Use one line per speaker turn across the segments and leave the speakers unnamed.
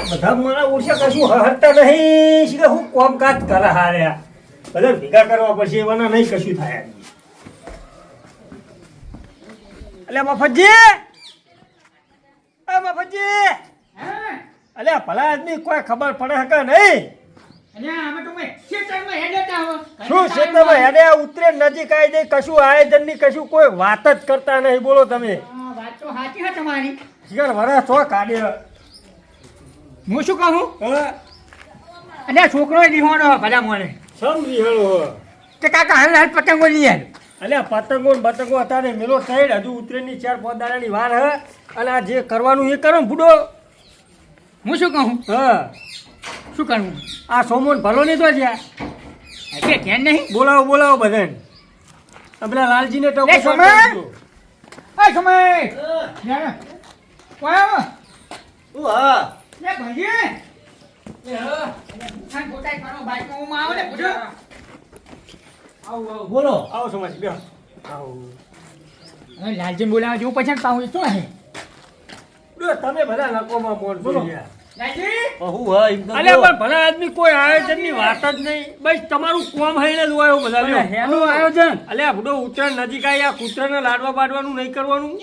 બધા મારા ઓછા કશું હરતા નહીં શીખે હું કોમકાજ કરે હાર્યા બધા ભેગા કરવા પડશે એવાના નહીં કશું થાય અલ્યા મફતજી મફતજી અલ્યા ભલા આદમી કોઈ ખબર પડે કે નહીં શું ક્ષેત્રમાં હેડે ઉતરે નજીક આવી જાય કશું આયોજન ની કશું કોઈ વાત જ કરતા નહીં બોલો તમે શિખર વરસ છો કાઢે
હું શું કહું અને છોકરો દીવાનો ભલા મને
સમ વિહળો
કે કાકા હાલ હાલ પતંગો લઈ આવ
અલ્યા પતંગો ને બતંગો અત્યારે મેલો સાઈડ હજુ ઉતરેની 4-5 દાડાની વાર હે અને આ જે કરવાનું એ કરો ને બુડો
હું શું કહું શું કરવું
આ સોમોન ભલો નહીં તો જ્યાં
કે ધ્યાન નહીં
બોલાવો બધાને પેલા લાલજીને તો
એ સમય
બોલો આવો સમાજ બે આવો
લાલજી બોલાવા જેવું પછી પાઉં શું હે
તમે બધા લકોમાં મોર બોલો
લાલજી
અલે પણ ભલા આદમી કોઈ આયોજન ની વાત જ નહીં બસ તમારું કોમ હઈને જ હોય બધા હેનું આયોજન અલે બુડો ઉત્તરાયણ નજીક આવી આ કૂતરાને લાડવા બાડવાનું નહીં કરવાનું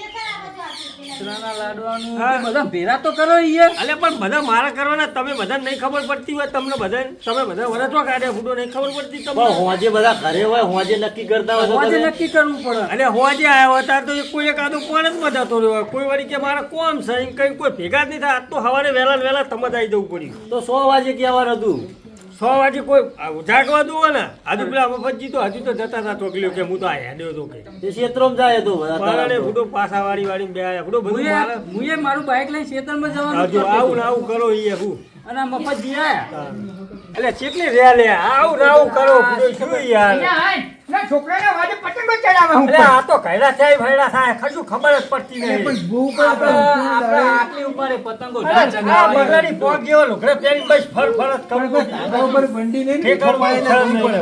બધા ભેરા તો કરો અલે પણ બધા મારા કરવાના તમે બધા નહીં ખબર પડતી હોય તમને બધા તમે બધા વરસવા કાઢ્યા ફૂટો નહીં ખબર પડતી તમને
હોજે બધા ઘરે હોય હોજે નક્કી કરતા હોય
હોજે નક્કી કરવું પડે અલે હોજે આવ્યા હતા તો કોઈ એક આદો પણ જ મજાતો રહ્યો કોઈ વાળી કે મારા કોમ છે એમ કઈ કોઈ ભેગા જ નહીં થાય આજ તો સવારે વહેલા તમે જ આવી જવું પડ્યું
તો 100 વાગે કહેવાનું હતું
100 વાગે કોઈ જાગવા દો ને હજુ પેલા મફતજી તો હજુ તો જતા હતા ચોકલીઓ કે હું તો આ હેડ્યો તો કે
તે ક્ષેત્રમાં જાય તો
પારાને ફૂટો પાસા વાળી બે આયા ફૂટો બધું
મુએ મારું બાઈક લઈને ખેતરમાં જવાનું
હજુ આવું ને આવું કરો ઈ હું
અને આ મફતજી આયા
એટલે ચેટલી રે લે આવું ને આવું કરો ફૂટો શું યાર
છોકરાને વાજે પતંગો ચડાવે હું
એટલે આ તો ઘયડા થાય ભયડા થાય કશું ખબર જ પડતી નહીં
આપણે આટલી ઉંમરે પતંગો
આ બગડી પોગ જેવો લુગડે પહેરી બસ ફર જ કરવું
ઉપર બંડી લઈને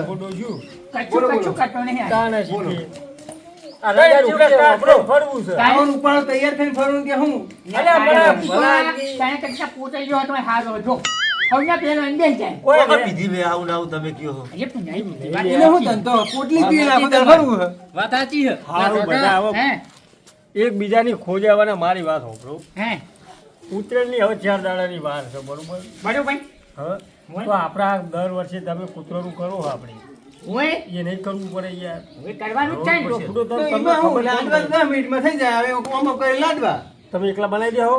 ફૂટો શું
કચ્છું કાઢતો નહીં
તાણે શીખી આ રજા લુગડે આપણે ફરવું છે
ટાવર ઉપર તૈયાર થઈને ફરવું કે હું
ત્યાં કચ્છા પોતે જો તો હારો જો હવે પેલો અંદર જાય
કોઈ
પીધી મે આવું ના આવું તમે કયો
એ પણ નહીં
એને હું ધંધો પોટલી પી નાખો તો ફરવું હે
વાત સાચી છે
હારું બધા આવો એકબીજાની ખોજ આવવાના મારી વાત હોભળો
હે
ઉત્તરાયણની હવે 4 દાડાની વાર છે બરોબર
બરોબર
હવે તો આપણા દર વર્ષે તમે કૂતરાનું કરો આપણે
ઓય
એ નહીં કરવું પડે યાર
હવે કરવાનું જ છે ને.
ફૂટો તો તમને
એમાં હું
ખબર
લાડવા
પડે.
10 મિનિટમાં થઈ જાય હવે કોમ કરી લાડવા
તમે એકલા બનાવી દેહો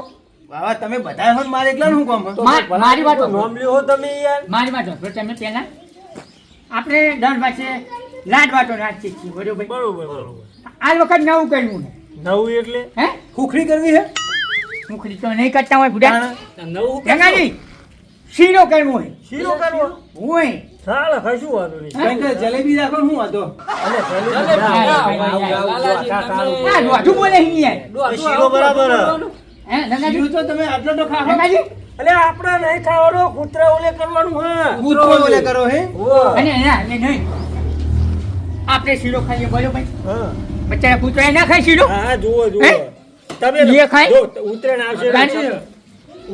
બાબા તમે બધા હો મારે એકલા નું કામ
તો
મારી વાત
તો નામ લ્યો તમે યાર
મારી વાત સાંભળો તમે પહેલા આપણે દર પાસે લાડવા તો રાખીએ છીએ બરોબર
બરોબર
આ વખત નવું કરવું છે
નવું એટલે
હે
ખુખરી કરવી હે
મુખરી તો નહીં કરતા હોય બુડા
નવું
ગંગાજી શીરો કરવો હોય
શીરો કરવો
હોય
ચાલે કશું વાંધો નહીં
કારણ કે જલેબી રાખો હું હતો
અને
આ લોઢું બોલે અહીં યાર
શીરો બરાબર
હે ગંગાજી
શીરો તો તમે આટલો તો ખાઓ
ગંગાજી
અલે આપણે નહીં ખાવાનો કૂતરા ઓલે કરવાનું હા
કૂતરો ઓલે કરો હે
અને નહીં આપણે શીરો ખાઈએ બરોબર
હા
બચ્ચાના કૂતરા ના ખાય શીરો
હા જુઓ
હે?
તમે
એ ખાય?
જો ઉત્તરાયણ આવશે
ગાંઠી.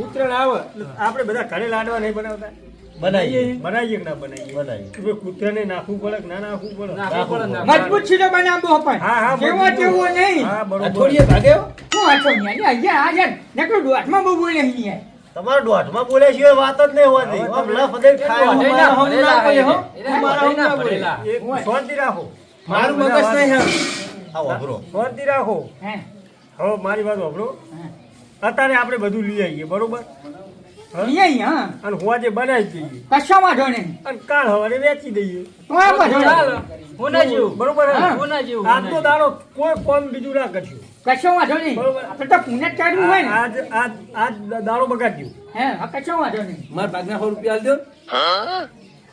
ઉત્તરાયણ આવે આપણે બધા ઘરે લાડવા નહીં બનાવતા
બનાવીએ
બનાવીએ કે ના બનાવીએ
બનાવીએ.
કૂતરાને નાખવું પડે કે ના નાખવું પડે
મજબૂત શીરો બનાવવો પણ
હા હા
જેવો
બરોબર.
તેવો નહીં
હા બરોબર
અઠોડિયે ભાગ્યો
શું આછો ન્યા અહીંયા આ યાર નકરો દોઢમાં બહુ બોલે અહીં યાર
તમારા દોઢમાં બોલ્યા સિવાય વાત જ નહીં હોતી આમ લફ દઈને ખાય
મારા હમ ના બોલે હો
એક શાંતિ રાખો
મારું મગજ નહીં હે
આવો અઘરો
શાંતિ રાખો
હે
હવે મારી વાત સાંભળો અત્યારે આપણે બધું લઈ આવીએ બરોબર હા?
અહીંયા હા
અને હોજે બનાવી દઈએ
કશો વાંધો નહીં
અને કાલ હવારે વેચી દઈએ
તો આ બધો
હોના જેવું
બરોબર હે?
હા.
હોના જેવું
આજનો દાડો કોઈ કોમ બીજું ના કરશું
કશો વાંધો નહીં
બરોબર.
આપણે તો પુણ્ય જ કાઢવું હોય ને
આજ દાડો બગાડ્યું
હે હા કશો વાંધો નહીં
મારા ભાગના 100 રૂપિયા આલ દો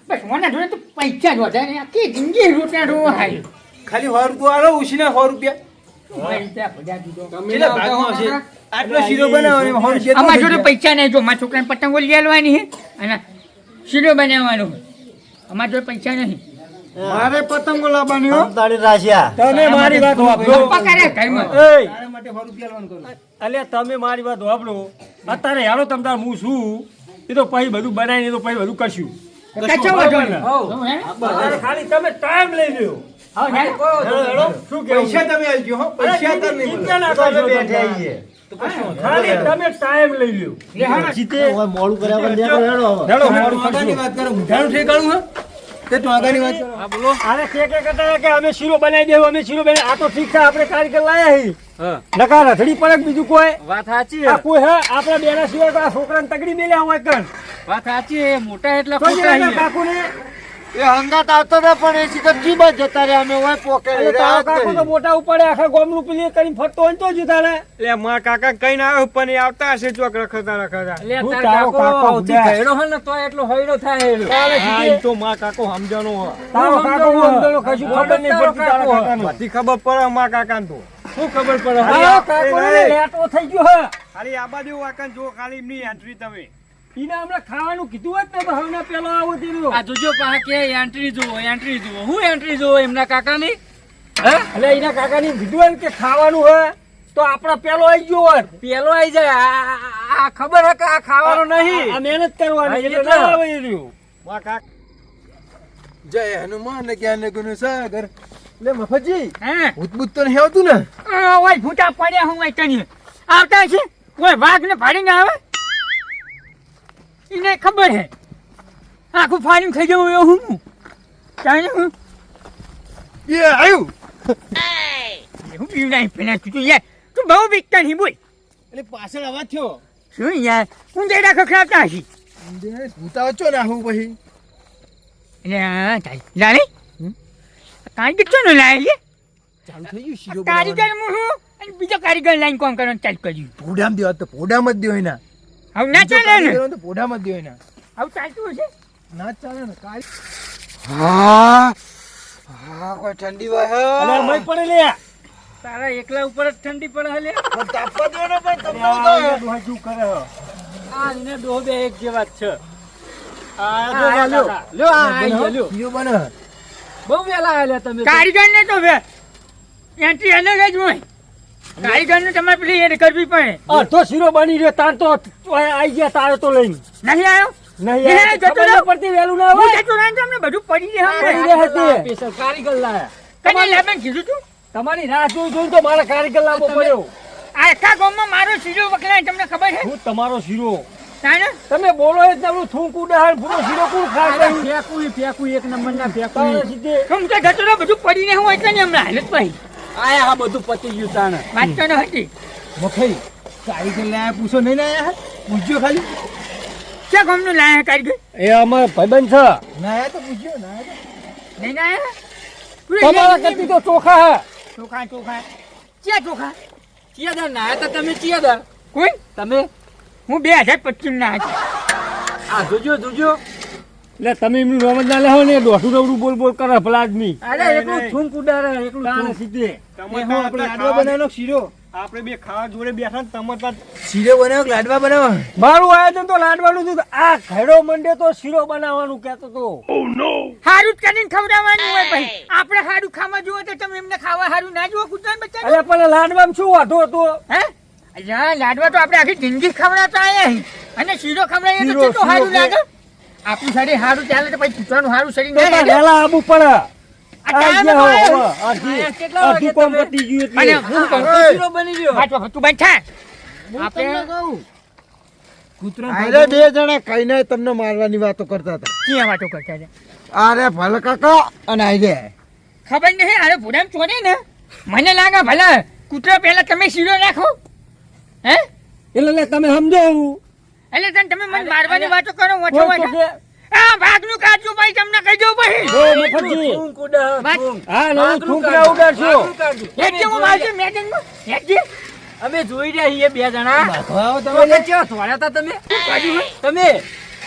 બસ મને જોડે તો પૈસા જ વધારે નહીં આખી જિંદગી રૂપિયા રોવા હારી
ખાલી 100 રૂપિયા આલો ઉછીના 100 રૂપિયા
મારી ત્યાં બધા દીધો
કેટલા ભાગમાં હશે આટલો શીરો બનાવવાનો 100 રૂપિયા
અમારા જોડે પૈસા નહીં જો મારા છોકરાને પતંગો લઈ આવવાની છે અને શીરો બનાવવાનો અમારા જોડે પૈસા નહીં
મારે પતંગો લાવવાની હો
તાળી રાશિયા
તમે મારી વાત વાપરો
પપ્પા કરે ઘરમાં
એય,
તારા માટે 100 રૂપિયા આલવાનું કરું
અલ્યા તમે મારી વાત વાપરો અત્યારે હેડો તમ તાર હું છું એ તો પછી બધું બનાવીને તો પછી બધું કરશું.
કચો
બરાબર
બધો
ને?
હો હે
બરાબર, ખાલી તમે ટાઈમ લઈ લ્યો.
હા હે
શું કેવું?
પૈસા તમે આલજો હો,
અરે,
પૈસા તમે નહીં
ચિંતા ના
તો અમે
કરશો
બેઠા
તમે.
છીએ.
ખાલી તમે ટાઈમ લઈ લ્યો.
લે હા
જીતે
હવે મોડું કર્યા વગર નીકળો, હેડો હવે.
હેડો,
તમે
મોડું
ટોંકાની
કરશું.
વાત કરો, મુઠાનું ઠેકાણું હે? તે ટોંકાની વાત કરો.
આને કે કરતા કે અમે શીરો બનાવી દેવું, અમે શીરો બનાવી. આ તો ઠીક છે, આપણે કારીગર લાયા હી. નકા રથડી પડે કે બીજું કોઈ
વાત સાચી
આ કોઈ હે આપણા બેના સિવાય તો આ છોકરાને તગડી મેલ્યા હોય કણ.
વાત સાચી મોટા એટલા
તો જે એના કાકુને
એ હંગાત આવતો હતો પણ એ સીધો જીબા જતા રહ્યા અમે હોય પોકે
એટલે તારો કાકુ તો મોટા ઉપડે આખા ગામનું પેલી કરીને ફરતો હોય ને તો જ તારે.
એટલે મારા કાકા કઈ ના આવ્યો પણ એ આવતા હશે ચોક રખતા
હું તારો કાકો
સૌથી
ઉડ્યા.
ગયડો હોય ને તો એટલો હૈડો થાય એનો.
હા, ઈ તો મારા કાકો સમજાણો હો.
તારો કાકો હું અંદરનો કશું ખબર નહીં પડતી તારા કાકાનું.
બધી ખબર પડે મારા કાકાને તો.
શું ખબર પડે? તારો કાકોને લેટો થઈ ગયો હે.
ખાલી આ બાજુ વાંકણ જો, ખાલી એમની એન્ટ્રી તમે.
ઈને હમણાં ખાવાનું કીધું હોત ને તો હમણાં પેલો આવો તેનો.
આ જોજો પાછા કે એન્ટ્રી જુઓ હું એન્ટ્રી જુઓ એમના કાકાની હે
એટલે એના કાકાને કીધું હોય ને કે ખાવાનું હે તો આપણા પેલો આવી ગયો હોત.
પેલો આઈ જાય આ ખબર હે કે આ ખાવાનો નહીં.
આ મહેનત કરવાની
હા,
એટલે
એટલે.
ના આવે એ રહ્યું.
મારા કાકા જય હનુમાન જ્ઞાન ગુણ સાગર. લે મફતજી
હે
ભૂત તો નહીં આવતું ને?
ઓય ફૂટા પડ્યા હું વાય તને આવતા છે કોઈ વાઘ ને ફાડીને આવે એને ખબર હે આખું ફાડીને ખાઈ જવું એવું હું ચાલે હું
એ આવ્યું.
હું પીવું નહીં પેલા તું યાર તું બહુ બીકતા નહીં બોલ
એટલે પાછળ અવાજ થયો.
શું યાર હું જઈ રાખો ખાવતા હશી
ભૂતાવો છો ને આવું પછી
એટલે હા તારી લાલે કારીગર છો ને લાય લે
ચાલુ થઈ ગયું શીરો
કારીગર હું હું અને બીજો કારીગર લાઈન કોમ કરવાનું ચાલુ કર્યું
પોડામ દેવા તો પોડામ જ દેવાય ના.
હવે ના ચાલે ને
કારીગરો તો પોડામ જ દેવાય ના.
હવે ચાલતું હશે
ના ચાલે ને કાઈ. હા હા કોઈ ઠંડી વાય
અલે મય પડે લે.
તારા એકલા ઉપર જ ઠંડી પડે હે લે.
તાપવા દો ને પણ તમને
આ
તો
ડોહા શું કરે હે?
આ ને ડોહ બે એક જેવા જ છે.
આ જો લ્યો.
લ્યો આ આઈ ગયા, લ્યો
શીરો બને.
બહુ વેલા આલ્યા તમે તો.
કારીગર ને તો બે એન્ટ્રી અલગ જ હોય કારીગર ને તમારે પેલી એ કરવી પડે
અડધો શીરો બની રહ્યો તાર તો આઈ ગયા તારે તો લઈને.
નહીં આવ્યો
નહીં
એ
યાર,
જતો
ખબર
રહ્યો.
ન પડતી વહેલું ના
હું
હોય.
જતો રહ્યો ને તો અમને બધું પડી રહે
પડી
હમણાં.
રહે તે.
સ્પેશિયલ કારીગર લાયા.
કને લેબન કીધું તું
તમારી રાહ જોઈ જોઈને તો મારા કારીગર લાવવો પડ્યો.
આ આખા ગામમાં મારો સીધો વકરાય તમને ખબર છે
હું તમારો શીરો
તાને
તમે બોલો એ તમને થૂંક ઉડાડ પૂરો શીરો કોણ ખાય
અરે ફેંકું એક નંબર ના
તારે
ફેંકું.
સીધે
હું તો જતો રહ્યો બધું પડીને હું એટલે ને હમણાં હાલત ભાઈ
આયા હા બધું પતી ગયું તાણે.
વાત તો ન હતી
મફઈ કારીગર લાયા પૂછો નહીં લાયા? પૂછજો ખાલી.
ક્યાં ગામનું લાયા કારીગર
એ અમાર ભાઈબંધ છે.
નાયા તો પૂછ્યો નાયા
નહીં લાયા
તમારા કરતી તો ચોખા હે.
ચોખા ચોખા ક્યાં ચોખા
ચિયાદાર ના આયા તા તમે ચિયાદાર
કોઈ
તમે
હું 2025 ના હતી
આ જોજો
એટલે તમે એમનું રમત ના લેવો ને દોઢું રવડું બોલ બોલ કરે ભલા આદમી.
અરે એકલું થૂંક ઉડાડે એકલું
તારે
થૂંક.
સીધે
તમે તો આપણે લાડવા બનાવવાનો શીરો.
આપણે બે ખાવા જોડે બેઠા ને તમે તાર
શીરો બનાવો કે લાડવા બનાવો?
મારું આયોજન તો લાડવાનું હતું. આ ઘેડો મંડે તો શીરો બનાવવાનું કહેતો તો.
હારું જ કરીને ખવડાવવાનું હોય ભાઈ આપણે હારું ખાવા જુઓ તો તમે એમને ખાવા હારું ના જુઓ કૂતરાને બચ્ચા
અરે પણ લાડવામાં શું વાંધો હતો?
હે અલ્યા લાડવા તો આપણે આખી જિંદગી ખવડાવતા આયા છીએ. અને શીરો ખવડાવીએ તો
શીરો,
કેટલું હારું
શીરો
લાગે આપણું શરીર હારું ચાલે તો પછી કૂતરાનું હારું શરીર
તો
ના
તાર
લાગે
વહેલા આવવું પડે.
આ ટાઈમે તો આવ્યો.
અડધી
કેટલા વાગે
અડધી કોમ
તમે?
પતી ગયું
અને
એટલે.
હું કહું
શીરો બની ગયો.
વાંચવા તું બંધ થા
હું
આપણે
તમને કહું.
અરે બે જણા કઈને તમને મારવાની વાતો કરતા હતા.
ક્યાં વાતો કરતા છે
અરે ભલે કાકા અને આઈ ગયા.
ખબર નહીં અરે ભૂરામ ચોરે ને મને લાગે ભલે કૂતરા પહેલા તમે શીરો નાખો હે
એટલે લે તમે સમજો એવું.
એટલે તને તમે મને મારવાની વાતો કરો ઓછો
કોઈ તો
ઓછો
કે,
આ ભાગનું કાચું ભાઈ તમને કહી દઉં ભાઈ
"ઓ મફતજી,
થૂંક ઉડાડે,
વાત-
થૂંક.
હા નવું
ભાગનું
થૂંકડા
કાઢો,
ઉડાડશો."
ભાગનું કાઢો.
હેડજે હું મારજે મેદાનમાં હેડજે
અમે જોઈ રહ્યા છીએ બે જણા
આવો
તો
તમે.
કેવા ધોળ્યા તા તમે તમે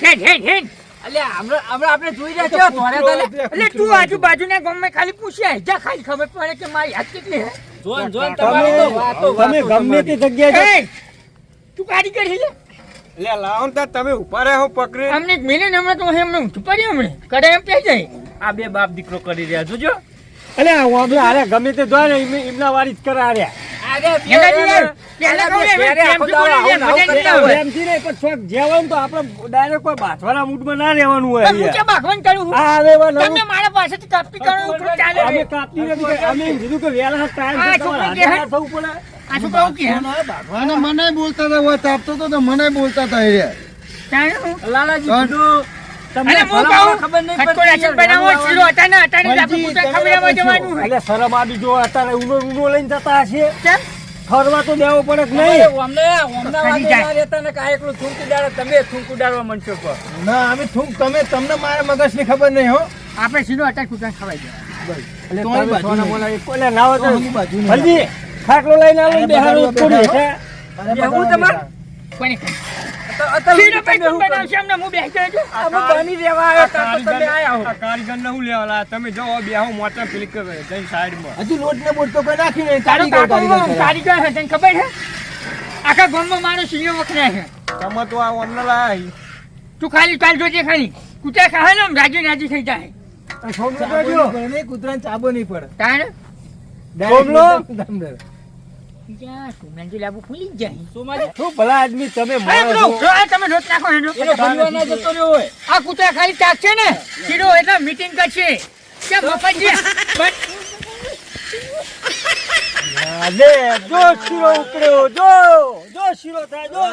હેડ હેડ હેડ
અલ્યા હમણાં આપણે જોઈ રહ્યા કેવા ધોળ્યા તા લે.
એટલે તું આજુબાજુના ગામમાં ખાલી પૂછ્યા જા ખાલી ખબર પડે કે મારી હાથ કેટલી હે
જોન જોન તમારી તો વાતો
તમે
વાતો
ગમે તે જગ્યાએ
એ, તું કારીગર છે લે
લે લાવો ને તાર તમે ઉભા રહો પકડી.
અમને મિલે ને હમણાં તો હમણાં ઊંચું પડી હમણાં કરે એમ પી જાય
આ બે બાપ દીકરો કરી રહ્યા જોજો
અલ્યા વાંધો હારે ગમે તે જોય ને એમના વારી જ કરા હાર્યા.
ગંગાજી યાર, પહેલા કહું ને, પ્રેમથી બોલી યાર, મજા નહીં આવે.
પ્રેમથી નહીં, પણ શોખ જેવાનું તો આપણે ડાયરેક્ટ કોઈ બાથવાના મૂડમાં ના રહેવાનું હોય
પણ હું
અહીંયા.
ક્યાં ભાગવાન કરું છું?
આ હવે એવા નવું-
તમને મારા પાસેથી કાપી કરો થોડું ચાલે.
અમે કાપતી નથી કરી. અમે એમ કીધું કે વહેલા ટાઈમ
આ
છે, તમારે
છોકરી
હાજર થવું પડે.
આ શું કહું કે
અને મને બોલતા હતા હોય તાપતો તો મને બોલતા હતા એ રહ્યા.
ચાલે હું?
લાલાજી કીધું તમને
અને હું
ભલામણ
કહું,
ખબર નહીં
ખટકો
પડતી
રાશન બનાવો, શીરો અટાણે અટાણે જ આપણે કૂતરા ખવડાવવા જવાનું હોય.
એટલે શરમ આવી જો અત્યારે ઊનો લઈને જતા હશે
કેમ?
ફરવા તો દેવો પડે કે
નહીં
નહીં?
અમને વાગે ના રહેતા ને કાંઈ એકલું થૂંકી દાડે તમે થૂંકું દાડવા મનશો કહો.
ના અમે તમને મારા મગજની ખબર નહીં હો.
આપણે શીરો અટાણે કૂતરા ખવાઈ જાય.
એટલે
તમારી
તમે
બાજુ
સોના
નહીં.
મોના એક કોલે ના હોય તો
તો હમું બાજુ નહીં.
હલજી, ખાટલો લઈને આવો ને બેહાડો થોડી હે.
એવું તમારે?
કોને કહે?
અત્યારે
શીરો ભાઈ તું બનાવશે એમને હું બેસી જાઉં છું.
અમે બની રહેવા આવ્યા હતા તો તમે આયા હો.
આ કારીગરને હું લેવા લાયા? તમે જાઓ બેહો મોટા ક્લિક કરે જઈને સાઈડમાં.
હજુ લોટ ને બોટ તો કોઈ નાખી નહીં.
તારો
કારીગર
કાકો
છે.
કારીગર છે, તને ખબર છે? આખા ગામમાં મારો શીરો વખણાય છે.
તમે તો આ ઓનલા લાયા.
તું ખાલી કાલ જોજે ખાલી કૂતરા ખાય ને આમ રાજી રાજી થઈ જાય.
આ છોકરો
ચાબો
જોજો.
નહીં પડે નહીં, કૂતરાને ચાબો નહીં પડે.
તારે
સોમલો?
Direct
ત્યાં સુગંધી લાબુ ફૂલી જ જાય.
સોમાજી,
શું ભલા આદમી તમે
અરે
માણસ
બરો,
છો?
આ તમે રોટ નાખો હેડો.
એનો પરિવાર ના જતો રહ્યો હોય.
આ કૂતરા ખાલી ચાકશે ને શીરો એટલે મીટિંગ કરશે કેમ મફતજી?
આ લે, જો શીરો ઉકળ્યો, જો શીરો થાય, જો.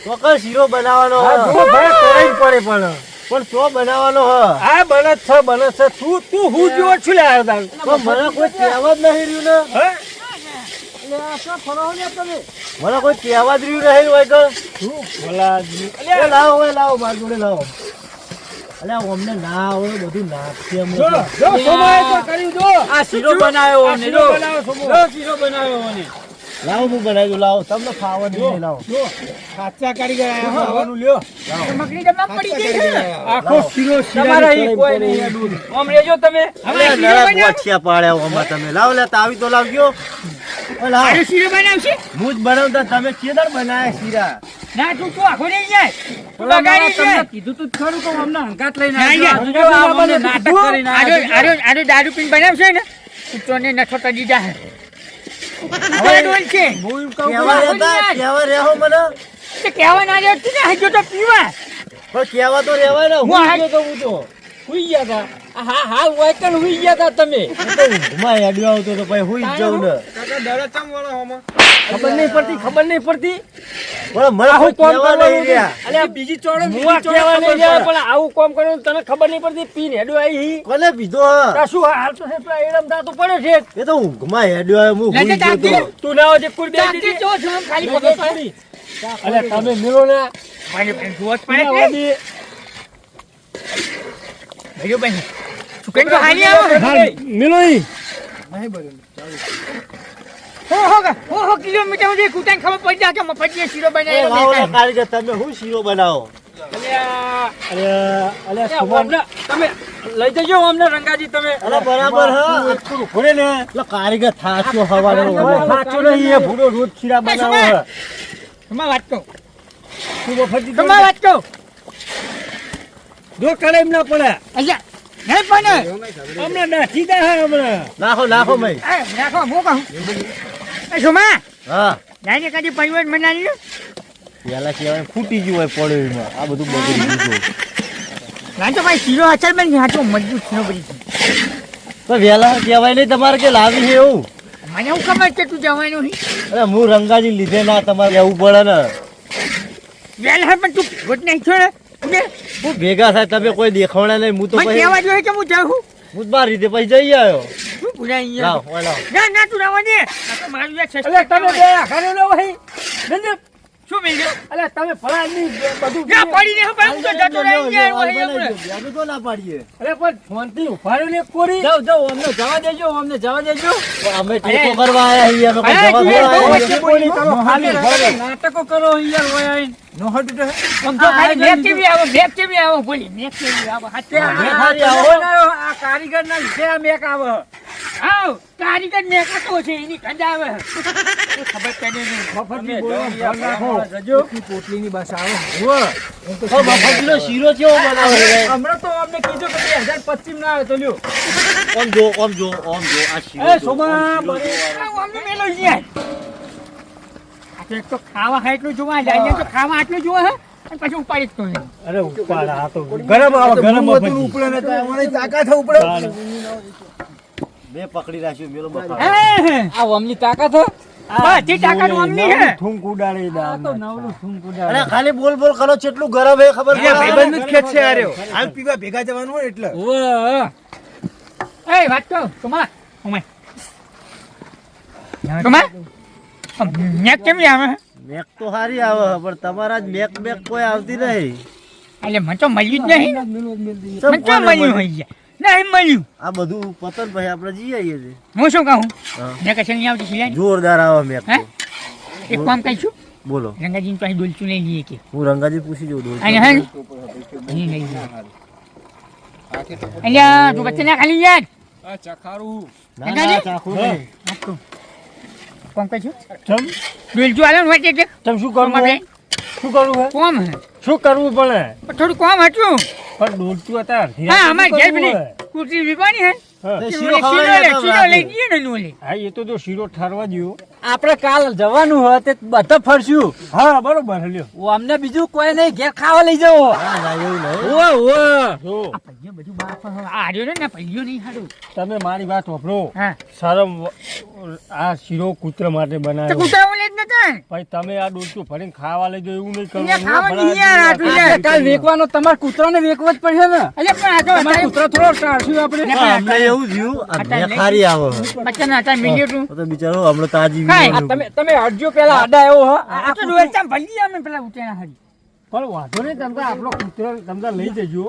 ચોક્કસ શીરો બનાવવાનો
આ જો ભાઈ કરાઈ પડે પણ.
પણ શો બનાવવાનો હ
આ બનત છે. તું હું જેવો છું લે આવ્યો તારું.
તો મને કોઈ કહેવા જ નહીં રહ્યું ને.
હે?
મને કોઈ કહેવા જ રહ્યું નહીં હોય કે
શું ભલા આદમી.
એ લાવો હવે લાવો મારી જોડે લાવો. અલ્યા અમને ના આવે બધું નાખશે અમે.
જો સોમાએ તો કર્યું જો.
આ શીરો બનાવ્યો
આ
ને
શીરો
જો.
બનાવો સોમો.
જો શીરો બનાવ્યો ને.
લાવો હું બનાવી દઉં લાવો તમને ખાવા નહીં લાવો.
સાચા કારીગર આયા હો.
ખાવાનું લ્યો.
મગની ડબ્બા પડી
સાચા
ગઈ
કારીગર
છે.
આયા.
આખો શીરો
તમારા
શીરાની
અહીં
કઢાઈ
કોઈ
પડી.
નહીં અડું. આમ રહેજો તમે.
હવે આ શીરો
નળા
બનાવ.
ગોઠિયા પાડ્યા આમાં તમે લાવો લે તાવી તો લાવજો. ઓય લાવો.
આનો શીરો બનાવશે?
હું જ બનાવતા તમે કેદાર બનાયા શીરા.
ના તું તો આખો નહીં જાય તું
ઓલા
બગાડી
તમને
જાય.
કીધું તું જ ખરું કે અમને હંગાત લઈને
ના,
આવજો.
ના.
જો આ અમને નાટક કરીને આવ્યા છે.
આનો દારૂ પીને બનાવશે ને કૂતરોને નઠો કરી દીધા છે. હવે ડોલ છે
હું એમ કહું
કેવા રહેતા કેવા રહેવો મને
તે કહેવા ના રહેતું ને હજુ તો પીવા.
પણ કેવા તો રહેવાય ને
હું
હું
હાલ-
ગયો તો હું તો
હુઈ ગયા હતા. હા હાલ વાયકન હુઈ ગયા હતા તમે.
હું તો ઊંઘમાં હેડ્યો આવતો તો ભાઈ હું જ જાઉં ને.
કાકા દાડા ચમ વાળો હોમાં.
ખબર નહીં પડતી.
પણ મને
આવું
કોઈ
કોમ
કહેવા નહીં
કરવાનું
રહ્યા.
અલ્યા બીજી ચોળે
મુવા કહેવા નહીં જાય, પણ આવું કામ કરવાનું તને ખબર નહીં પડતી. પીને હેડો આવી.
કોને પીધો હ?
આ શું હાલ તો છે પેલા એડમ થતું પડે છે.
એ તો ઊંઘમાં હેડ્યો આવ્યો હું
લજે
હુઈ ગયો
તાપતી.
તો.
તું ના હોય તે કુલ બે
ચાકરી
દીધી.
જો છું આમ ખાલી પગે પડી.
અલે તમે મિલો ને.
ભાઈ ભાઈ જોત પડે
ના
છે.
વાદી.
ભાઈઓ ભાઈ સુકન તો હાલી આવો.
હાલ, મિલો ઈ.
નહીં બન્યું.
હો કિલોમીટર સુધી કૂટાને ખબર પડી જાય કે મફતિએ શીરો
એ
બનાવ્યો
લાવો ને
બેકાર.
કારીગર તમે શું શીરો બનાવો
અલ્યા
અલે
અલ્યા,
સુમન.
અમને તમે લઈ જજો અમને રંગાજી તમે.
અરે બરાબર હ
તું ઘોડે ને.
એટલે કારીગર થાચો હવાનો
હવે સાચો નહીં, એ ભૂરો રોજ ખીરા બનાવો હે.
તમારે વાત કહું
તું મફતી દે.
તમારે વાત કહું
જો કળે એમ ના પડે.
અહીંયા નહીં પણ
હમણાં નાખી દે હે હમણાં.
નાખો નાખો મય
રાખો હું કહું એ સુમા
હા
જાઈને કદી પરિવાર બનાવી લો.
પેલા કહેવાય ફૂટી ગયું હોય પડ્યું એમાં આ બધું બગડી ગયું
ના તો ભાઈ શીરો અચલ બની હાચો મજબૂત શીરો બની
તો વહેલા કહેવાય નહીં તમારે કે લાવી છે એવું
મને એવું ખબર છે તું જવાનું નહીં
અરે હું રંગાજી લીધે ના તમારે એવું પડે ને
વેલ હા પણ તું ભેગો નહીં છો ને
હું ભેગા થાય તમે કોઈ દેખાવણા નહીં હું તો
મને
પછી
કહેવા જોઈએ કે હું જાઉં
હું જ મારી રીતે પછી જઈ આવ્યો
શું ભૂલાઈ
લાવ
ગયા
ઓય લાવ
ના ના તું રહેવા દે આ તો મારું યાર સસ્તું
અલે તમે બે
કહેવાય.
આખાને લો ભાઈ. રંજન,
શું મિલ્યું
અલે તમે ભલા આદમી બધું
ના પડી ને પણ હું તો જતો રહી ગયા હોય આપણે.
અમે તો ના પાડીએ
અરે પણ ફોનથી ઉભાડ્યો ને એક કોરી.
જાઓ જાઓ અમને જવા દેજો અમને જવા દેજો.
અમે ટેકો કરવા આવ્યા છીએ અમે કોઈ
અરે,
જવા
તું એ
દેવા
બહુ
આવ્યા
વચ્ચે
છીએ.
કોરી કરો, ખાલી ઉભાડો.
નાટકો કરો યાર હોય આઈને.
નો હટ ઉઠે
આમ જો ખાલી મેક કેવી આવો બોલી મેક કેવી આવો હાથે
હારી આવો.
આ કારીગર ના લીધે આ મેક આવે
આવ કારીગર મેક હતો છે એની કંડા આવે ખબર પડે નહીં
મફતની બોલવા ધ્યાન રાખો.
જજો
પોટલીની બસ આવે
ઓ મફતનો શીરો કેવો બનાવે રે?
હમણાં તો અમને કીધું કે 2025 ના આવે તો લ્યો
ઓમ જો આ શીરો
એ સોમા બરે
અમને મેલો યાર આ તો એક તો ખાવા હા એટલું જોવા જાય તો ખાવા આટલું જોવા હે અને પછી ઉપાડી જ તો નહીં.
અરે ઉપાડ આ તો ગરમ આવે ગરમ મફતની.
ઉપડે ને તો અમારી તાકાત ઉપડે
બે પકડી રાખ્યું મેલો બફારો.
હે
આ અમની તાકાત હે
બધી તાકાત અમની હે
થૂંક ઉડાડી દાળ
તો નવલું થૂંક ઉડાડે.
અરે ખાલી બોલ કરો કેટલું ગરમ હે ખબર
એ ભાઈબંધ જ
પડે?
ખેંચશે આ રહ્યો હાલ પીવા ભેગા જવાનું હોય એટલે
ઓવે.
એ વાત તો કમા કમા કમા મેક કેમ આવે
મેક તો હારી આવે પણ તમારા જ મેક કોઈ આવતી નહીં.
એટલે મને તો મળ્યું જ નહીં
ચમ
મને તો
કોને
મળ્યું
મળી?
હોય નહીં મળ્યું
આ બધું પતન ભાઈ આપણે જઈ આવીએ છીએ.
હું શું કહું
હા.
મેં કશે નહીં આવતી સિલાઈ
જોરદાર આવે મેક
હે
તો.
એક કામ કહીશું
બોલો
રંગાજીને પાસે ડોલચું લઈ લઈએ કે
હું રંગાજી પૂછી જોઉં દોસ્ત.
અને હે નહીં લઈ લઈએ અલ્યા તું કચ્છે ના ખાલી યાર
આ ચખારું
ના ના ચાખું નહીં.
કોમ કહીશું
ચમ
ડોલચું આલે ને વચ્ચે
ચમ શું કરવું
કોમ
હે? શું કરવું હે?
કોમ હે
શું કરવું પડે?
થોડું કોમ હતું
પણ દોડતું હતા
હા અમારે ઘેર
કરવું
પેલી
હે?
કુર્તી વિકવાની હે
હા.
એ
શીરો
શીરો ખવડાવી
શીરો લઈ
આપણે.
જઈએ ને નોલે
હા એ તો જો શીરો ઠારવા જ્યો.
આપણે કાલ જવાનું હોય તે બધા ફરશું
હા બરોબર લ્યો.
ઓ અમને બીજું કોઈ નહીં ઘેર ખાવા લઈ જવો
ના ના એવું નહીં.
ઓવે ઓવે.
જો
આ પૈયો બધું બાપ આ રહ્યો ને પૈયો નહીં હારું
તમે મારી વાત વાપરો.
હા
શરમ આ શીરો કૂતરા માટે
તો
બનાવ્યો.
કુતાવો લે જ નતા
ભાઈ તમે આ ડોલચું ભરીને ખાવા લઈ જાઓ એવું નહીં કરવું.
અહીંયા ખાવા નહીં યાર આટલું
આપણે
યાર.
કાલ વેકવાનો તમારે કૂતરાને વેકવો જ પડશે ને
અલ્યા પણ આ તો
તમારે કૂતરો થોડો ટાળશું આપણે
હા, અમને એવું થયું આ મેક હારી આવે.
બચ્ચાના હતા મિલ્યો તું
તો તો બિચારો હમણાં તાજી
કાંઈ,
આ તમે હટજો પેલા આડા એવો હો
આ તો ડોલચા ભલી અમે પેલા ઉઠેના હારી
પણ વાંધો નહીં તમે આપણો કૂતરો તમે લઈ જજો.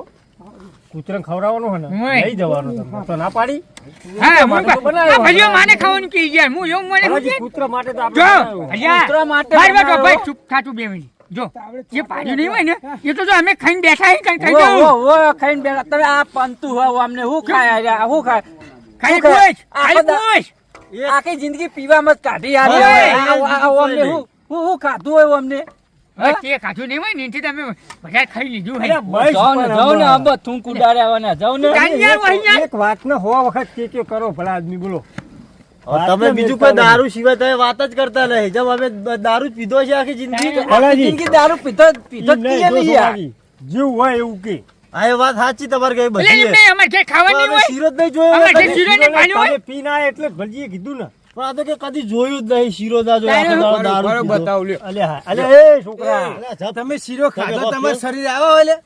કૂતરાને ખવડાવવાનો હે ને
હોય.
લઈ જવાનો તમે તો ના પાડી.
હા
માટે તો
હું
બનાવ્યો.
આ ભલીઓ માને ખાવાનું કે યાર હું એવું મને
ભલાજી,
હું
કૂતરા માટે તો
જો
આપણે બનાવ્યો.
અલ્યા
કૂતરા માટે
મારી વાત
બનાવ્યો.
ભાઈ ચૂપ થાતું 2 મિનિટ જો જે પાડ્યું નહીં હોય ને એ તો જો અમે ખાઈને બેઠા હી કઈ
ઓ
ખાઈ
ઓ ઓ ખાઈને બેઠા તમે આ પંતુ હો અમને શું ખાય આ શું ખાય
ખાલી
શું ખાય?
પૂછ ખાલી પૂછ
આખી જિંદગી પીવામાં જ કાઢી યાર
ઓય.
અમને શું ખાધું હોય અમને
હવે તે ખાધું નહીં હોય ને એથી તમે બધા ખાઈ લીધું
અલ્યા,
હોય
બસ
જાઓ ને
પણ
જાઓ ને
હમણાં.
આંબા થૂંક ઉડાડે આવવાના જાઓ ને
કાંઈ યાર વહી
એક વાતને 100 વખત કે કરો ભલા આદમી બોલો.
હવે તમે બીજું કોઈ દારૂ સિવાય તમે વાત જ કરતા નહીં. જેમ અમે દારૂ જ પીધો છે આખી જિંદગી.
ભલાજી,
જિંદગી દારૂ પીધો પીધો
ઈ
જ
નહીં,
પીએ
જો
નહીં યાર
તમારી જેવું હોય એવું કે.
આ એ વાત સાચી તમારે કઈ
એટલે
બધી
એમ નહીં અમારે ઘેર ખાવા નહીં હોય
શીરો જ નહીં જોયો
અમારે
કદી.
ઘેર શીરો ને પાણી હોય
તમે પીને આયા એટલે જ ભલજીએ કીધું ને.
પણ આ તો કે કદી જોયું જ નહીં શીરો ના જોયો આખો દાડો દારૂ
બરો
પીધો.
બતાવ લ્યો
અલ્યા હા, અલ્યા એ છોકરા
અલ્યા જપ.
તમે શીરો ખાધો
તમે
તમારું શરીર આવો એટલે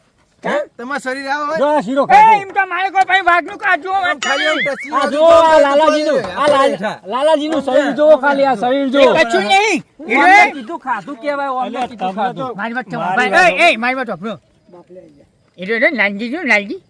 તમારું શરીર આવો
જો આ શીરો
એ
ખાધો.
એમ તો મારે કોઈ ભાઈ વાઘનું કાઢજો
ખાલી આમ ટચલી
આ
વાળું
જો આ
તો
લાલાજીનું આ લાલાજીનું શરીર જોવો ખાલી આ શરીર જોવો
કશું નહીં
અમને
એ
કીધું ખાધું કેવાય અમને
અલ્યા,
કીધું
તમે
ખાધું
તો
મારી વાત તો
મારી
ભાઈ
વાત-
એ મારી વાત વાપરો એટલે લાલજી જો લાલજી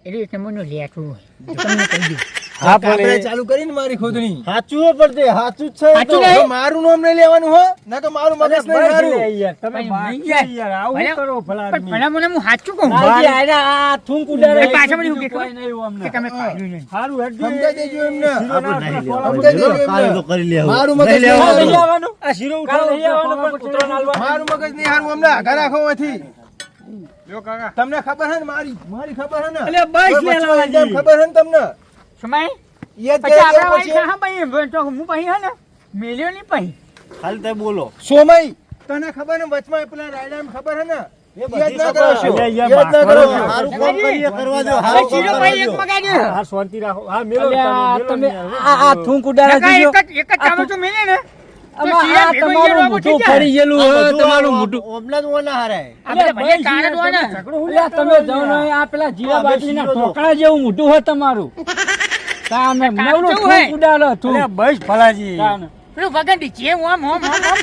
એટલે એક નંબરનું લેઠું હોય જો તમને કહી દઉં
હા
કાપડે
પણ
ચાલુ કરીને મારી ખોદણી
સાચું હો પણ તે સાચું જ છે એ
સાચું
તો.
નહીં?
તો મારું નામ નહીં લેવાનું હો ના તો મારું મગજ નહીં
બસ
મારું
લે યાર, તમે
ભાઈ,
બાકી
યાર.
યાર, આવું
ભલા-
કરો ભલા
પણ
આદમી.
ભલા મને હું સાચું કહું
લાલજી આયરા આ થૂંક ઉડાડે
એ પાછા મને એવું કે
કોઈ નહીં એવું અમને
કે તમે પાડ્યું નહીં
હારું હેડજો.
સમજાઈ દેજો એમને.
શીરો ના
આપણે નહીં
ખોલાવો.
લેવાનું.
સમજાઈ
કાલે
દેજો
તો કરી લેવું.
મારું મગજ
નહીં
નહીં
લેવાનું.
કાલ લઈ આવવાનું
આ શીરો
કાલ
ઉઠાવો,
લઈ આવવાનું
ખોલાવો
પણ કૂતરાને હાલવા.
મારું મગજ નહીં હારું અમને આઘા રાખો અહીંથી. તમને ખબર હે ને મારી ખબર હે ને
અલ્યા, બસ
કોઈ
લે
બચવા
લાલાજી.
એકદમ ખબર હે ને તમને
સમય
યાદ
પછી
કરે
આપણા
પછી
વાળી હા ભાઈ તો હું પછી હે ને મેલ્યો નહીં પછી
ખાલી તમે બોલો.
સોમય તને ખબર ને વચમાં પેલા રાયડાને ખબર હે ને
એ બધી
યાદ ના
ખબર
કરો
છે.
અલ્યા,
યાદ ના કરો
બાપા.
હારું કામ કરીએ કરવા દો.
હવે
હારું કામ
શીરો
કરવા
ભાઈ એક
દો.
મગાડ્યો
હા શાંતિ રાખો. હા મેલો
અલ્યા,
મેલો
તમે
યાર.
આ થૂંક ઉડાડે
નકા
જોજો.
એક જ ચાલો મેલે ને તો
આમાં
શીરા
આ
ભેગો
તમારું
ઈયળો
મોઢું
થઈ જાય.
ફરી ગયેલું
આ
હે,
બધું
તમારું
આ
મોઢું
ઓમલા જ ઓલા હારાય.
આપણે ભલે કાળા ડોહાના.
અલ્યા, તમે જાઓ ને આ પેલા જીરા
હવે
બાટલીના
શીરો જો.
ઢોકળા જેવું મોઢું હોય તમારું તાને નવલું
કેવું હોય?
થૂંક ઉડાડો થૂંક.
અલ્યા, બસ ભલાજી.
તાને.
પેલું વગર જે ઓમ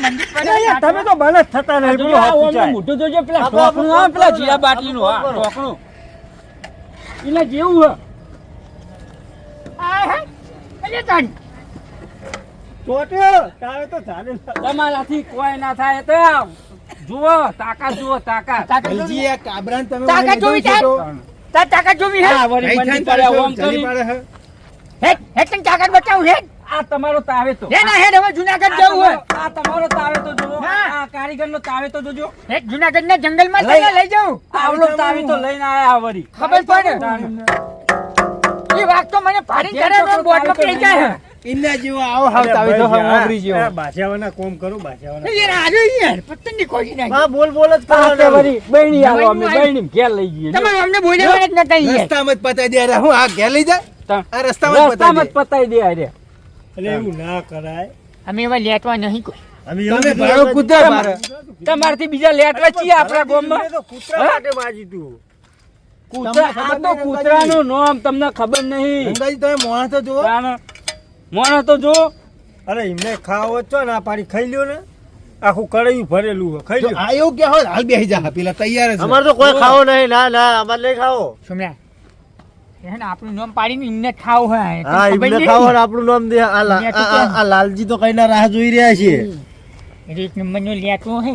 મંદિર પર
અલ્યા, તમે તો બને જ થતા નહીં.
જોજો,
પેલું
આ
હાથ
ઓમનું
ઊંચાય.
મોઢું જોજો, પેલા
આ તો આપણે
ઢોકળું આવે, પેલા
કરો,
જીરા
આ તો
બાટલીનું હા,
કરો.
ઢોકળું. એના જેવું હે.
આ હે એટલે તન
ચોટ્યો. તારે તો ચાલે.
તમારાથી કોઈ ના થાય તો આવ. જુઓ તાકાત જુઓ તાકાત
તાકાત જોવી
હલજી આ કાબરાને તમે
તાકાત જોવી છે? તાર તાકાત જોવી હે
આ વળી
નહીં
બંધ
થાય
પડે, ઓમ
ચાલી
કરી.
પાડે હે.
હેટ હેટ તને તાકાત બતાવું હેટ
આ તમારો તાવે તો
હે ના હેટ હવે જુનાગઢ જવું હોય
આ તમારો તાવે તો જુઓ
હા.
આ કારીગરનો તાવે તો જોજો
હેટ જુનાગઢ ના જંગલમાં તને લઈ જાઉં
આવલો તાવે તો લઈને આયા વળી
ખબર પડે એ વાત તો મને પાડી કરે તો બોટમાં પડી જાય
ઇન્ના જેવો આવો હાવતા આવે તો વાપરી જેવો.
બાજાવાના કોમ કરો બાજાવાના.
યાર આજો યાર પતંગ ની કોઈ નહીં
હા બોલ બોલ જ
આ તે
કરો
વળી બહેણી આવો અમે બહેણી ઘેર લઈ જઈએ
તમે અમને બોલ્યા જ નતા યાર
રસ્તામાં જ પતાઈ દે અરે હું આ ઘેર લઈ જાય
તા-
આ રસ્તામાં જ
રસ્તામાં જ
પતાઈ
પતાઈ દે અરે
એટલે એવું ના કરાય
અમે એવા લેટવા નહીં કોઈ
અમે
દે.
એવું
તમે
કીધું
ભાડો
કે
કૂદા મારે.
તમારથી બીજા લેટવા છીએ આપણા ગામમાં
તો કૂતરા માટે બાજી તું
કૂતરા આ તો કૂતરાનું નામ તમને ખબર નહીં
ગંગાજી તમે મોણા તો જુઓ.
મોણો તો જો
અરે એમને ખાવો છો ને આ પાણી ખાઈ લ્યો ને આખું કડાયું ભરેલું હોય ખાઈ
જો
લ્યો
આ એવું કે હોય હાલ બેસી જા પેલા તૈયાર જ
અમારે તો કોઈ ખાવો નહીં ના ના અમારે નહીં ખાવો
સુમરા હે ને આપણું નામ પાડીને એમને ખાવું હોય તને
હા
ખબર
એમને
નહીં?
ખાવો ને આપણું નામ દે આ લાલજી તો કઈ ના રાહ જોઈ રહ્યા છે
એટલે એક નંબરનો લેટવો હે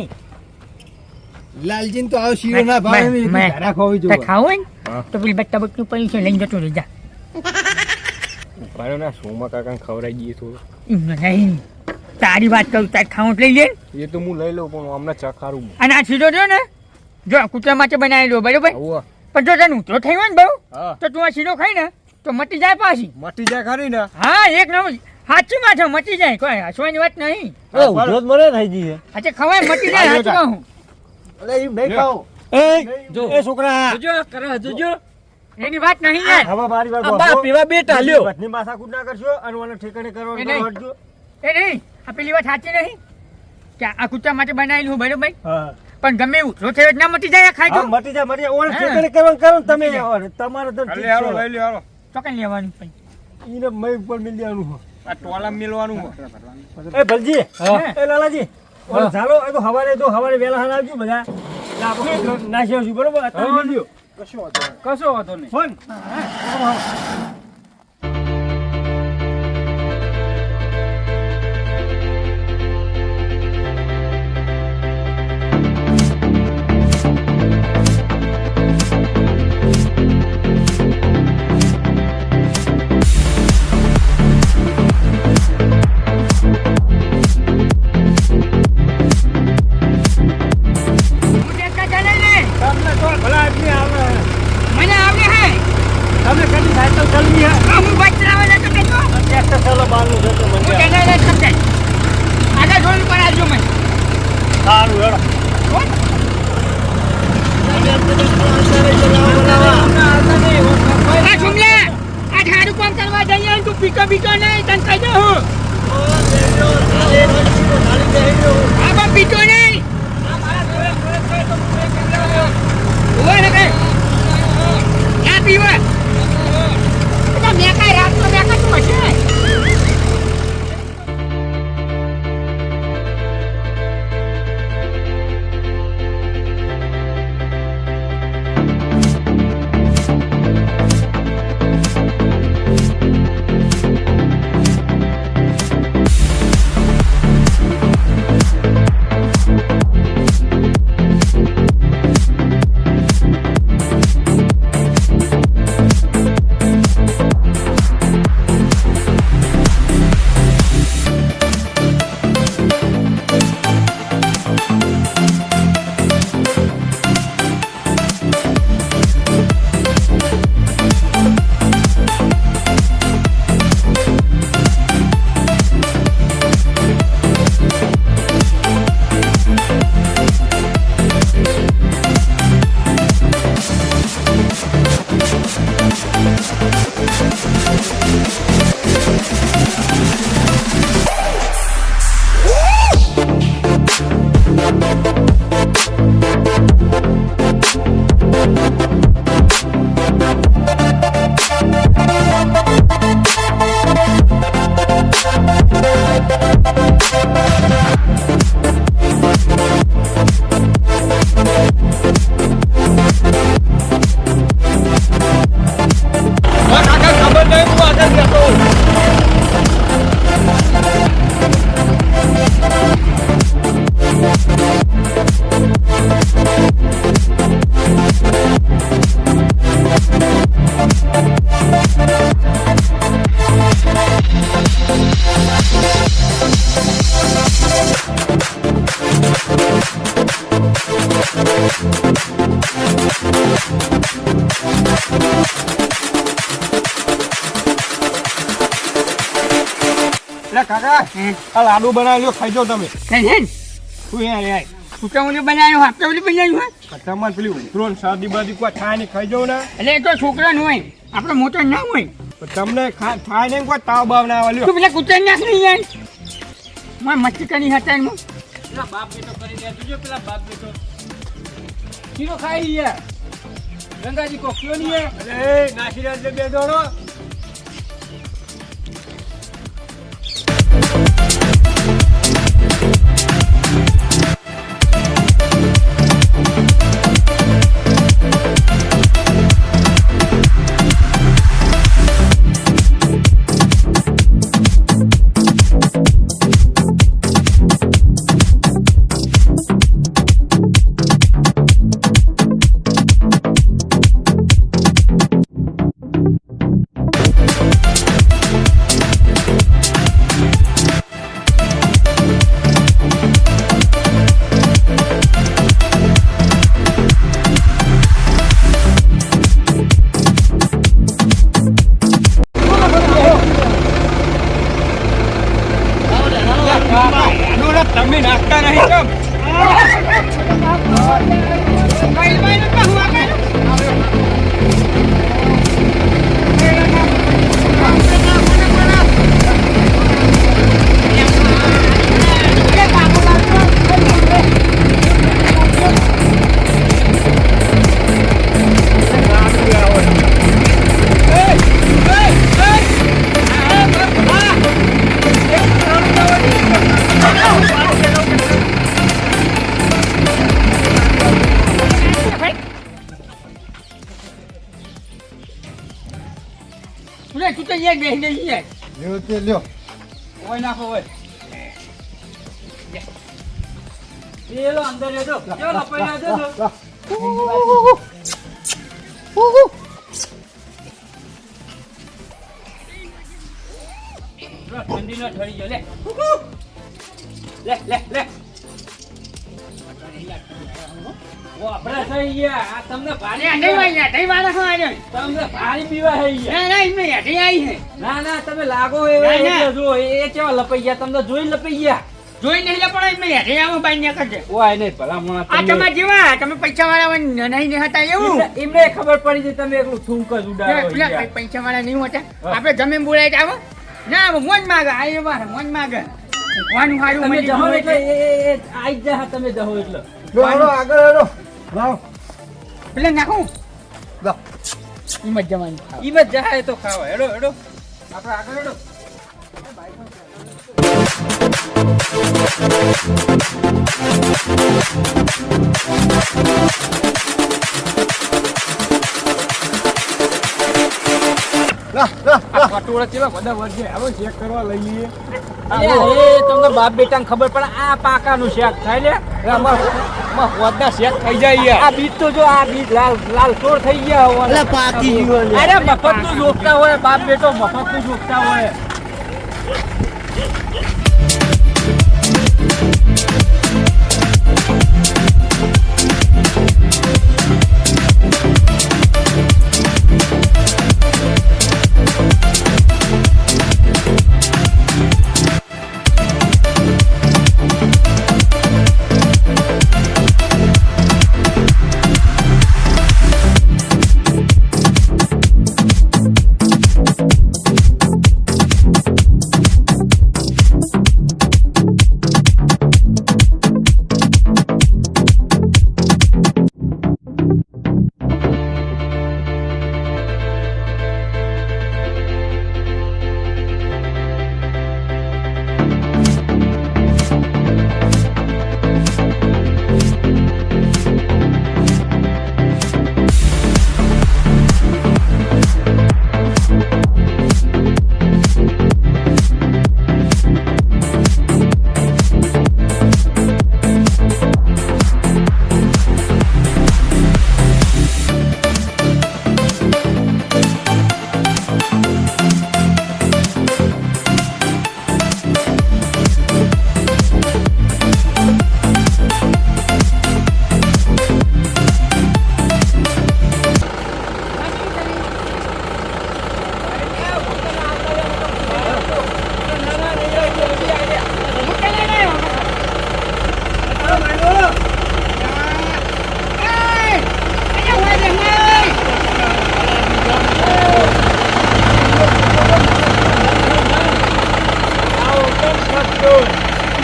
લાલજી તો આવો શીરો ના ભાવે એમ એટલી
મેં-
ધારા ખોવી
તે
જોવે.
ખાવું હોય ને તો પેલી બટ્ટા બટનું પડ્યું છે લઈને જતો રહેજા
સોમા કાકા ખવડાવી દઈએ થોડું
એમને નહીં તારી વાત કરું તાર ખાવું એટલે લઈ લે
એ તો હું લઈ લઉં પણ અમને ચખારું
અને આ સીધો જો ને જો કૂતરા માટે બનાવેલો બરોબર
આવું
પણ જો તને ઉતરો થયો હોય ને બહુ
હા
તો તું આ સીધો ખાઈ ને તો મટી જાય પાછી
મટી જાય ખરી ને
હા એક નંબર સાચી વાત છે મટી જાય કોઈ હસવાની વાત નહીં
ઉધરો જ મને થઈ જઈએ
આજે ખવાય મટી જાય સાચું કહું
અરે એમ નહીં ખાઓ
જો
એ છોકરા
જોજો કરે જોજો
એની વાત નહીં યાર
હવે મારી વાત
આ બાપ એવા બેટા લ્યો
બસની માથાકૂટ ના કરશો અને મને ઠેકાણે કરવાનું
એ નહીં.
કરજો.
એ નહીં આ પેલી વાત સાચી નહીં કે આ કૂતરા માટે બનાવેલું બરોબર
હા
પણ ગમે એવું ઉતરો થયો જ ના મટી જાય ખાઈ
હા,
જો
મટી જાય ઓને
હા.
ઠેકાણે કરવાનું કરો ને તમે
મટી જાય.
ઓને તમારે તો ઠીક છે.
ચોકન લેવાનું પણ
ઈને મય ઉપર મિલ દેવાનું હોય.
આ ટોલા મેલવાનું
એ ભલજી
હા.
એ લાલાજી ઓલે ઝાલો એ તો હવારે વહેલા હાલ આવજો બધા એટલે આપણે નાસી આવશું બરોબર અત્યારે મિલ દ્યો.
કશો વાંધો નહીં
ફોન
હું દેખતા ચાલે ને
તમને તો ભલા આદમી આવે
મને આવડે હે
તમે કદી સાયકલ ચલવી હે
આ હું બાઇક ચલાવવા જતો કહેતો
ટ્રેક્ટર ચાલો બહારનું જતો
હું
મને
તેને લઈ સમજાય આગળ જોઈ પણ આવજો મને
સારું હેડો
આ સુમલે આ ઠાડું કામ કરવા જઈએ ને તું પીકો નહીં તને કહી દઉં હું આ પણ પીતો નહીં ઉભો રહે કે ના પીવો તો મેકાય રાતનો મેકાતું હશે
એટલે કાકા આ લાડુ બનાવી લ્યો ખાઈ જાઓ તમે
નહીં
શું યાર
છૂટાઓને બનાવ્યો હાફતાઓને બનાવ્યું હોય
તમારે પેલી ઉતરો શાદી બાદી કોઈ થાય નહીં ખાઈ જાઓ ને
એટલે એ તો છોકરાનું હોય આપણે મોટો ના હોય
પણ તમને થાય નહીં કોઈ તાવ બાવ ના આવે લ્યો
તું પેલા કૂતરા નાખ નહીં યાર મારે મસ્તી કરી હતા એમાં
પેલા બાપ બેટો કરી દે તુજો પેલા બાપ બેટો ખીરો ખાઈ યાર ગંગાજી કો કયો નહીં યાર
અરે નાસી રાત બે દોડો તમે નાખતા નહીં કેમ
તું તો યાર બેસી જઈ યાર
લ્યો તે લ્યો
ઓય નાખો ઓય એલો અંદર લેજો ચલો લપાઈ લેજો ઠંડી ના ઠરી ગયો લે લે લે લે ઓ આપણે થઈ ગયા આ તમને ભારે
નહીં ભાઈ યાર નહીં વાળા હા આજે
તમને ભારે પીવા હે ગયા
ના એમને યાર આવી છે
ના તમે લાગો એ
ના, ના.
એટલે જો એ કેવા લપાઈ ગયા તમને જોઈ લપાઈ ગયા
જોઈ નહીં લે પણ એમને યાર આવો ભાઈ ને કરજે
ઓય નહીં ભલા મોણા
આ તમારા જેવા તમે પૈસા વાળા નહીં હતા એવું
એમને ખબર પડી છે તમે એકલું થૂંક જ ઉડાડો
પેલા પૈસા વાળા નહીં હોતા આપણે જમીન બોલાય આવો ના મોજ માગે આ મારે મોજ માગે વાનું હારું
તમે
મને
જહો
જમો
એટલે
એટલે
આઈ જા તમે જહો એટલે
લો હેડો આગળ હેડો લાવ
પેલા નાખું
લાવ
ઈ મત જવાની
ઈ મત જાય તો ખાવા હેડો હેડો આપણે આગળ હેડો
પટોળા ચેલા બધા વધે આવો ચેક કરવા લઈ લઈએ
એ તમને બાપ બેટાને ખબર પડે આ પાકાનું શાક થાય લે
વધના શેક થઈ જાય યાર
આ બીજ તો જો આ બીજ લાલ લાલ ચોર થઈ ગયા હોવા
પાકી ગયું
અરે મફત નું જોગતા હોય બાપ બેટો મફત નું જોગતા હોય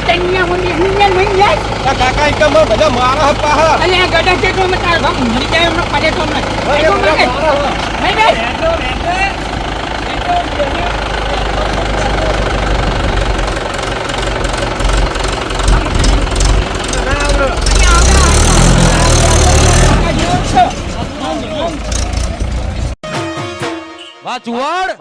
તન્યા મને હુંને નહીં જાય
આ કાકા એક બધા મારા પાહા
અલે આ ગડા છે તો મે તાર ભાગ મરી જાય એમને પડે તો મને
વાચુવાડ